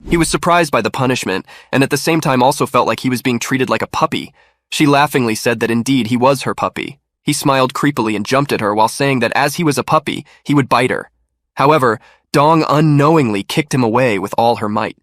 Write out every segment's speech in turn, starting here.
He was surprised by the punishment, and at the same time also felt like he was being treated like a puppy. She laughingly said that indeed he was her puppy. He smiled creepily and jumped at her while saying that as he was a puppy, he would bite her. However, Dong unknowingly kicked him away with all her might.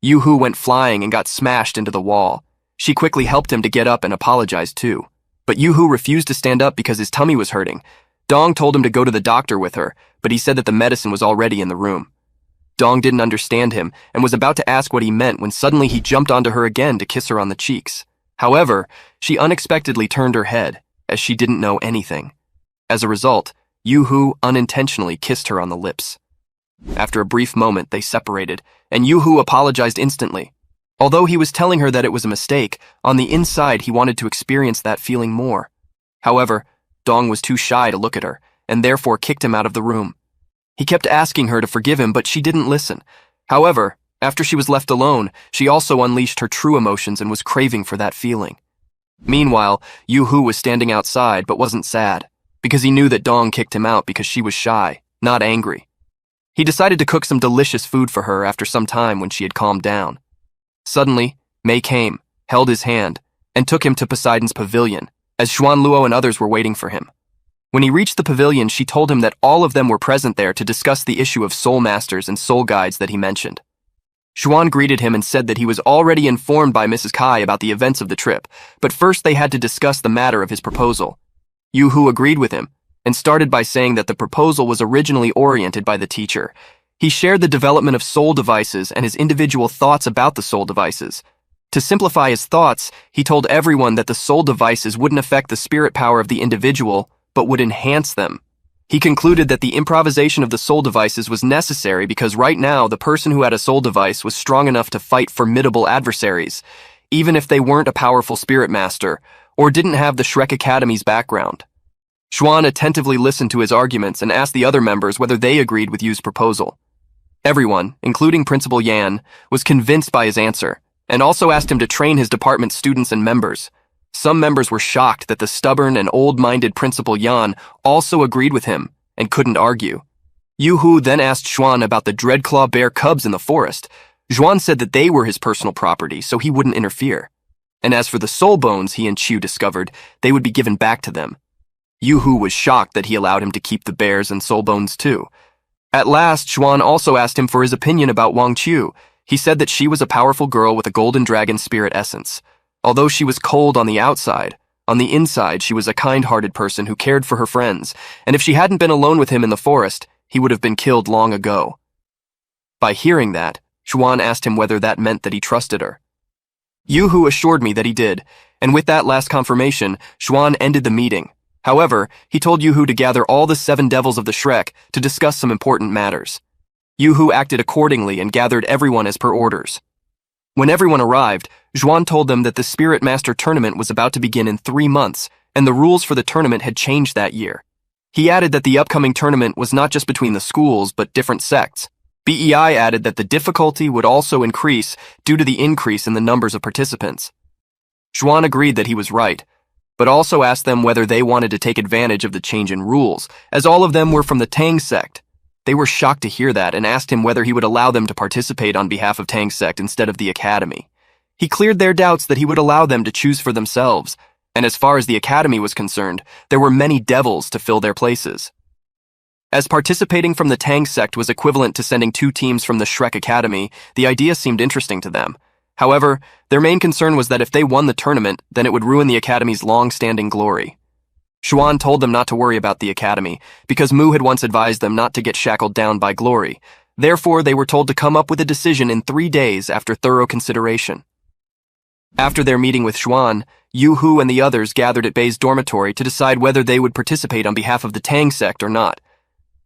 Yoo-hoo went flying and got smashed into the wall. She quickly helped him to get up and apologized too. But Yoo-hoo refused to stand up because his tummy was hurting. Dong told him to go to the doctor with her, but he said that the medicine was already in the room. Dong didn't understand him and was about to ask what he meant when suddenly he jumped onto her again to kiss her on the cheeks. However, she unexpectedly turned her head, as she didn't know anything. As a result, Yoo-hoo unintentionally kissed her on the lips. After a brief moment, they separated, and Yoo-hoo apologized instantly. Although he was telling her that it was a mistake, on the inside he wanted to experience that feeling more. However, Dong was too shy to look at her, and therefore kicked him out of the room. He kept asking her to forgive him, but she didn't listen. However, after she was left alone, she also unleashed her true emotions and was craving for that feeling. Meanwhile, Yoo-hoo was standing outside but wasn't sad, because he knew that Dong kicked him out because she was shy, not angry. He decided to cook some delicious food for her after some time when she had calmed down. Suddenly, Mei came, held his hand, and took him to Poseidon's pavilion, as Xuan Luo and others were waiting for him. When he reached the pavilion, she told him that all of them were present there to discuss the issue of soul masters and soul guides that he mentioned. Xuan greeted him and said that he was already informed by Mrs. Kai about the events of the trip, but first they had to discuss the matter of his proposal. Yoo-hoo agreed with him, and started by saying that the proposal was originally oriented by the teacher. He shared the development of soul devices and his individual thoughts about the soul devices. To simplify his thoughts, he told everyone that the soul devices wouldn't affect the spirit power of the individual, but would enhance them. He concluded that the improvisation of the soul devices was necessary because right now the person who had a soul device was strong enough to fight formidable adversaries, even if they weren't a powerful spirit master, or didn't have the Shrek Academy's background. Xuan attentively listened to his arguments and asked the other members whether they agreed with Yu's proposal. Everyone, including Principal Yan, was convinced by his answer, and also asked him to train his department's students and members. Some members were shocked that the stubborn and old-minded Principal Yan also agreed with him and couldn't argue. Yoo-hoo then asked Xuan about the Dreadclaw bear cubs in the forest. Xuan said that they were his personal property, so he wouldn't interfere. And as for the soul bones he and Chu discovered, they would be given back to them. Yoo-hoo was shocked that he allowed him to keep the bears and soul bones too. At last, Xuan also asked him for his opinion about Wang Chu. He said that she was a powerful girl with a golden dragon spirit essence. Although she was cold on the outside, on the inside she was a kind-hearted person who cared for her friends, and if she hadn't been alone with him in the forest, he would have been killed long ago. By hearing that, Xuan asked him whether that meant that he trusted her. Yoo-hoo assured me that he did, and with that last confirmation, Xuan ended the meeting. However, he told Yoo-hoo to gather all the 7 devils of the Shrek to discuss some important matters. Yoo-hoo acted accordingly and gathered everyone as per orders. When everyone arrived, Xuan told them that the Spirit Master tournament was about to begin in 3 months, and the rules for the tournament had changed that year. He added that the upcoming tournament was not just between the schools, but different sects. BEI added that the difficulty would also increase due to the increase in the numbers of participants. Xuan agreed that he was right, but also asked them whether they wanted to take advantage of the change in rules, as all of them were from the Tang sect. They were shocked to hear that and asked him whether he would allow them to participate on behalf of Tang sect instead of the academy. He cleared their doubts that he would allow them to choose for themselves, and as far as the academy was concerned, there were many devils to fill their places. As participating from the Tang sect was equivalent to sending 2 teams from the Shrek Academy, the idea seemed interesting to them. However, their main concern was that if they won the tournament, then it would ruin the academy's long-standing glory. Xuan told them not to worry about the academy, because Mu had once advised them not to get shackled down by glory. Therefore, they were told to come up with a decision in 3 days after thorough consideration. After their meeting with Xuan, Yoo-hoo and the others gathered at Bei's dormitory to decide whether they would participate on behalf of the Tang sect or not.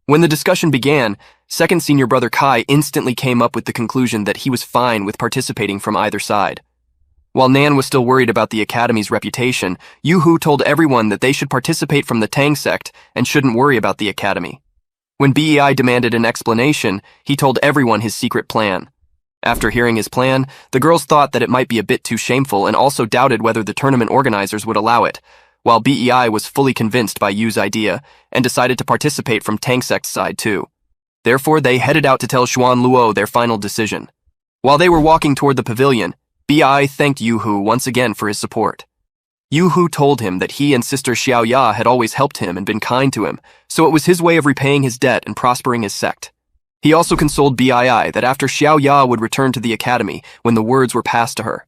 When the discussion began, second senior brother Kai instantly came up with the conclusion that he was fine with participating from either side. While Nan was still worried about the academy's reputation, Yoo-hoo told everyone that they should participate from the Tang sect and shouldn't worry about the academy. When BEI demanded an explanation, he told everyone his secret plan. After hearing his plan, the girls thought that it might be a bit too shameful and also doubted whether the tournament organizers would allow it, while BEI was fully convinced by Yu's idea and decided to participate from Tang sect's side too. Therefore, they headed out to tell Xuan Luo their final decision. While they were walking toward the pavilion, Bi thanked Yu-Hu once again for his support. Yu-Hu told him that he and Sister Xiaoya had always helped him and been kind to him, so it was his way of repaying his debt and prospering his sect. He also consoled Bii that after Xiaoya would return to the academy when the words were passed to her.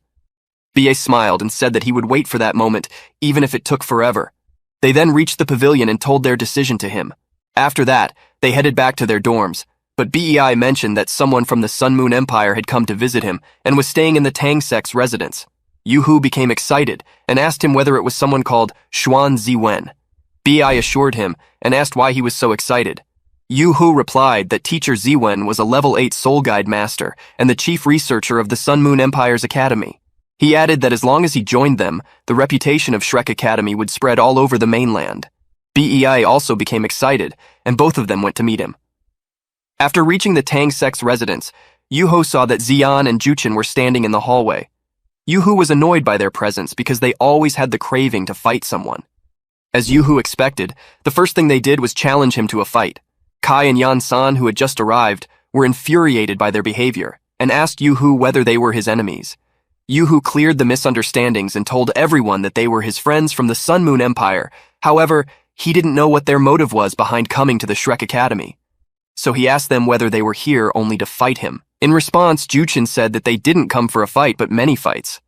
Ba smiled and said that he would wait for that moment, even if it took forever. They then reached the pavilion and told their decision to him. After that, they headed back to their dorms, but Bei mentioned that someone from the Sun Moon Empire had come to visit him and was staying in the Tang sect's residence. Yu-Hu became excited and asked him whether it was someone called Xuan Ziwen. Bei assured him and asked why he was so excited. Yu-Hu replied that teacher Ziwen was a level 8 soul guide master and the chief researcher of the Sun Moon Empire's academy. He added that as long as he joined them, the reputation of Shrek Academy would spread all over the mainland. Bei also became excited, and both of them went to meet him. After reaching the Tang sect's residence, Yu-Hu saw that Xian and Juchen were standing in the hallway. Yu-Hu was annoyed by their presence because they always had the craving to fight someone. As Yu-Hu expected, the first thing they did was challenge him to a fight. Kai and Yan-san, who had just arrived, were infuriated by their behavior and asked Yu-Hu whether they were his enemies. Yu-Hu cleared the misunderstandings and told everyone that they were his friends from the Sun Moon Empire. However, he didn't know what their motive was behind coming to the Shrek Academy. So he asked them whether they were here only to fight him. In response, Juchen said that they didn't come for a fight but many fights.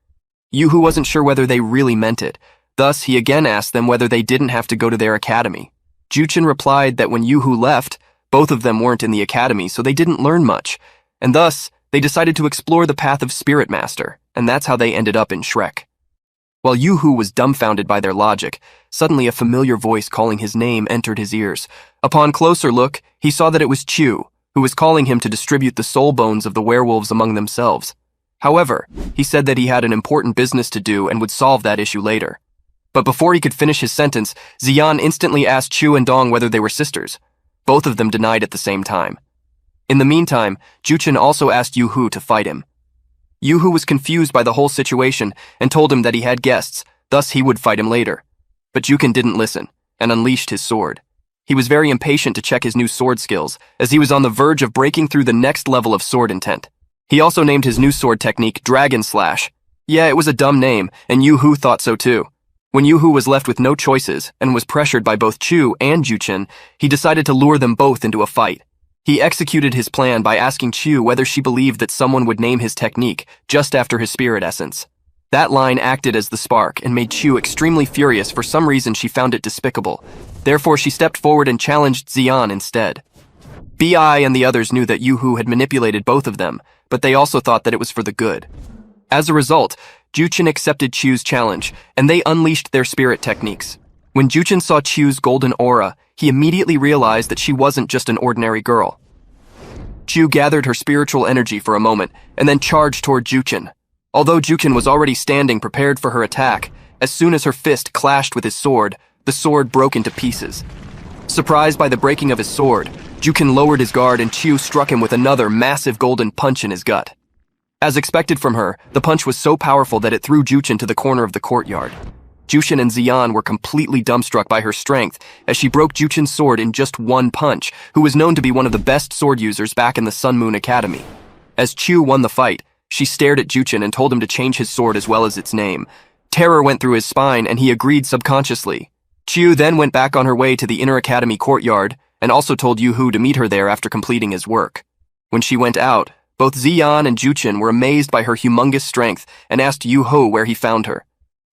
Yu-Hu wasn't sure whether they really meant it. Thus, he again asked them whether they didn't have to go to their academy. Juchen replied that when Yu-Hu left, both of them weren't in the academy, so they didn't learn much, and thus, they decided to explore the path of Spirit Master, and that's how they ended up in Shrek. While Yu-Hu was dumbfounded by their logic, suddenly a familiar voice calling his name entered his ears. Upon closer look, he saw that it was Chu, who was calling him to distribute the soul bones of the werewolves among themselves. However, he said that he had an important business to do and would solve that issue later. But before he could finish his sentence, Xian instantly asked Chu and Dong whether they were sisters. Both of them denied at the same time. In the meantime, Juchen also asked Yu-Hu to fight him. Yu-Hu was confused by the whole situation and told him that he had guests, thus he would fight him later. But Juchen didn't listen and unleashed his sword. He was very impatient to check his new sword skills, as he was on the verge of breaking through the next level of sword intent. He also named his new sword technique Dragon Slash. Yeah, it was a dumb name, and Yu-Hu thought so too. When Yu-Hu was left with no choices and was pressured by both Chu and Juchen, he decided to lure them both into a fight. He executed his plan by asking Chu whether she believed that someone would name his technique just after his spirit essence. That line acted as the spark and made Chu extremely furious. For some reason she found it despicable. Therefore she stepped forward and challenged Xian instead. Bi and the others knew that Yu-Hu had manipulated both of them, but they also thought that it was for the good. As a result, Juchen accepted Chu's challenge, and they unleashed their spirit techniques. When Juchen saw Chu's golden aura, he immediately realized that she wasn't just an ordinary girl. Chu gathered her spiritual energy for a moment, and then charged toward Juchen. Although Juchen was already standing prepared for her attack, as soon as her fist clashed with his sword, the sword broke into pieces. Surprised by the breaking of his sword, Juchen lowered his guard and Chu struck him with another massive golden punch in his gut. As expected from her, the punch was so powerful that it threw Juchen to the corner of the courtyard. Juchen and Xian were completely dumbstruck by her strength as she broke Juchen's sword in just one punch, who was known to be one of the best sword users back in the Sun Moon Academy. As Chu won the fight, she stared at Juchen and told him to change his sword as well as its name. Terror went through his spine and he agreed subconsciously. Chu then went back on her way to the inner academy courtyard and also told Yu-Hu to meet her there after completing his work. When she went out, both Xian and Juchen were amazed by her humongous strength and asked Yu-Hu where he found her.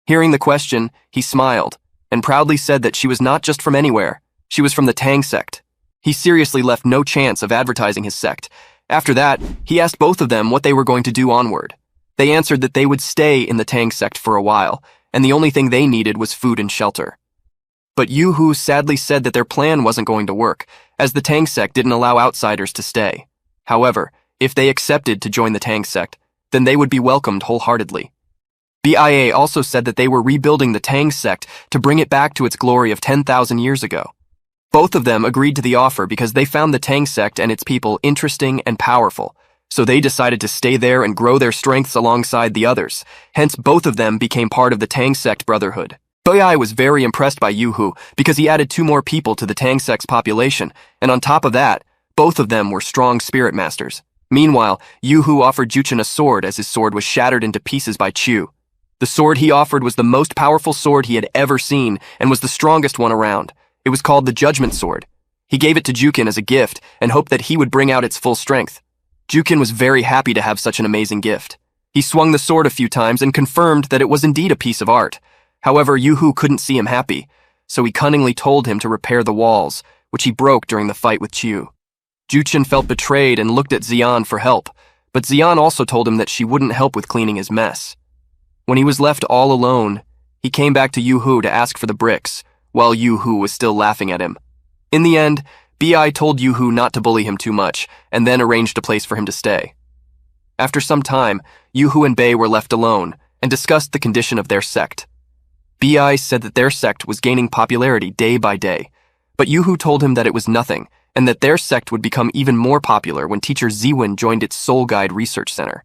Hearing the question, he smiled and proudly said that she was not just from anywhere, she was from the Tang sect. He seriously left no chance of advertising his sect. After that, he asked both of them what they were going to do onward. They answered that they would stay in the Tang sect for a while, and the only thing they needed was food and shelter. But Yu-Hu sadly said that their plan wasn't going to work, as the Tang sect didn't allow outsiders to stay. However, if they accepted to join the Tang sect, then they would be welcomed wholeheartedly. BIA also said that they were rebuilding the Tang sect to bring it back to its glory of 10,000 years ago. Both of them agreed to the offer because they found the Tang sect and its people interesting and powerful, so they decided to stay there and grow their strengths alongside the others. Hence, both of them became part of the Tang sect brotherhood. Bai was very impressed by Yu-Hu because he added 2 more people to the Tang sect's population, and on top of that, both of them were strong spirit masters. Meanwhile, Yu-Hu offered Juchen a sword as his sword was shattered into pieces by Chu. The sword he offered was the most powerful sword he had ever seen and was the strongest one around. It was called the Judgment Sword. He gave it to Juchen as a gift and hoped that he would bring out its full strength. Juchen was very happy to have such an amazing gift. He swung the sword a few times and confirmed that it was indeed a piece of art. However, Yu-Hu couldn't see him happy, so he cunningly told him to repair the walls, which he broke during the fight with Chu. Juchen felt betrayed and looked at Xian for help, but Xian also told him that she wouldn't help with cleaning his mess. When he was left all alone, he came back to Yu-Hu to ask for the bricks, while Yu-Hu was still laughing at him. In the end, Bi told Yu-Hu not to bully him too much, and then arranged a place for him to stay. After some time, Yu-Hu and Bei were left alone, and discussed the condition of their sect. Bi said that their sect was gaining popularity day by day, but Yu-Hu told him that it was nothing, and that their sect would become even more popular when teacher Ziwen joined its Soul Guide Research Center.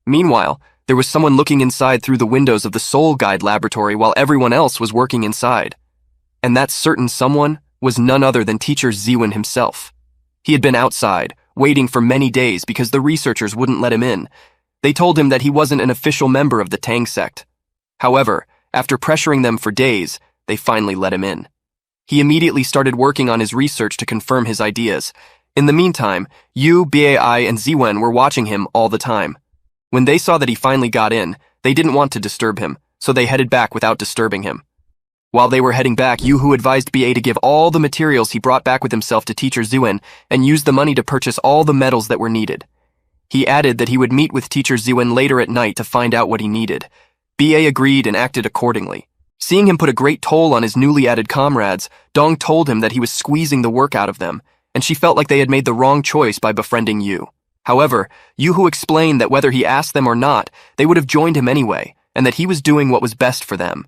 Meanwhile, there was someone looking inside through the windows of the Soul Guide laboratory while everyone else was working inside. And that certain someone was none other than teacher Ziwen himself. He had been outside, waiting for many days because the researchers wouldn't let him in. They told him that he wasn't an official member of the Tang sect. However, after pressuring them for days, they finally let him in. He immediately started working on his research to confirm his ideas. In the meantime, Yu, Bai, and Ziwen were watching him all the time. When they saw that he finally got in, they didn't want to disturb him, so they headed back without disturbing him. While they were heading back, Yu-Hu advised Ba to give all the materials he brought back with himself to teacher Ziwen and use the money to purchase all the metals that were needed. He added that he would meet with teacher Ziwen later at night to find out what he needed. Ba agreed and acted accordingly. Seeing him put a great toll on his newly added comrades, Dong told him that he was squeezing the work out of them, and she felt like they had made the wrong choice by befriending Yu. However, Yu-Hu explained that whether he asked them or not, they would have joined him anyway, and that he was doing what was best for them.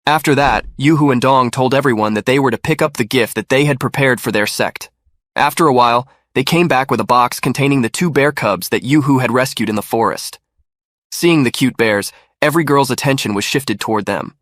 After that, Yu-Hu and Dong told everyone that they were to pick up the gift that they had prepared for their sect. After a while, they came back with a box containing the 2 bear cubs that Yu-Hu had rescued in the forest. Seeing the cute bears, every girl's attention was shifted toward them.